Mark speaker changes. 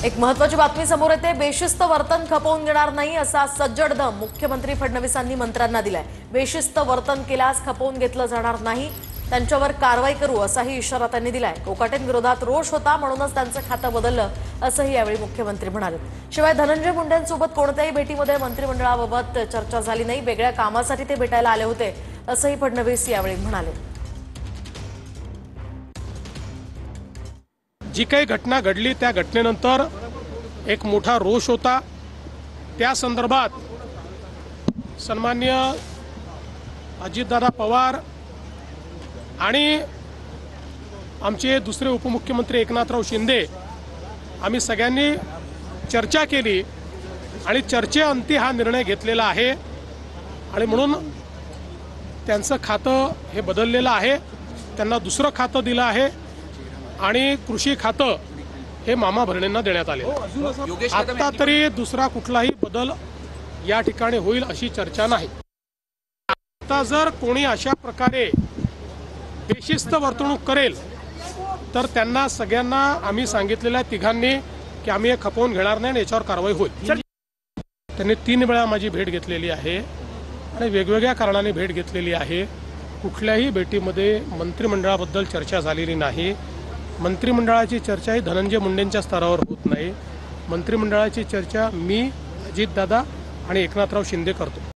Speaker 1: एक महत्त्वाची बातमी समोर येते। बेशिस्त वर्तन खपवून घेणार नाही असा सज्जड दम मुख्यमंत्री फडणवीसांनी मंत्र्यांना दिलाय। बेशिस्त वर्तन केल्यास खपवून घेतलं जाणार नाही, त्यांच्यावर कारवाई करू असाही इशारा त्यांनी दिलाय। कोकाटेंविरोधात रोष होता म्हणूनच त्यांचं खातं बदललं असंही यावेळी मुख्यमंत्री म्हणाले। शिवाय धनंजय मुंडेंसोबत कोणत्याही भेटीमध्ये मंत्रिमंडळाबाबत चर्चा झाली नाही, वेगळ्या कामासाठी ते भेटायला आले होते असंही फडणवीस यावेळी म्हणाले।
Speaker 2: जी काही घटना घडली त्या घटनेनंतर एक मोठा रोष होता। त्या संदर्भात सन्माननीय अजितदादा पवार आणि आमचे दुसरे उपमुख्यमंत्री एकनाथराव शिंदे आम्ही सगळ्यांनी चर्चा केली आणि चर्चेअंती हा निर्णय घेतलेला आहे आणि म्हणून त्यांचं खातं हे बदललेलं आहे। त्यांना दुसरं खातं दिलं आहे आणि कृषी खातं हे मामा भरणेंना देण्यात आले। आता तरी दुसरा कुठलाही बदल या ठिकाणी होईल अशी चर्चा नाही। आता जर कोणी अशा प्रकारे बेशिस्त वर्तणूक करेल तर त्यांना सगळ्यांना आम्ही सांगितलेल्या तिघांनी की आम्ही हे खपवून घेणार नाही आणि याच्यावर कारवाई होईल। त्यांनी 3 वेळा माझी भेट घेतलेली आहे आणि वेगवेगळ्या कारणाने भेट घेतलेली आहे। कुठल्याही भेटीमध्ये मंत्रिमंडळाबद्दल चर्चा झालेली नाही। मंत्रिमंडळाची चर्चा ही धनंजय मुंडेंच्या स्तरावर होत नाही। मंत्रिमंडळाची चर्चा मी, अजितदादा आणि एकनाथराव शिंदे करतो।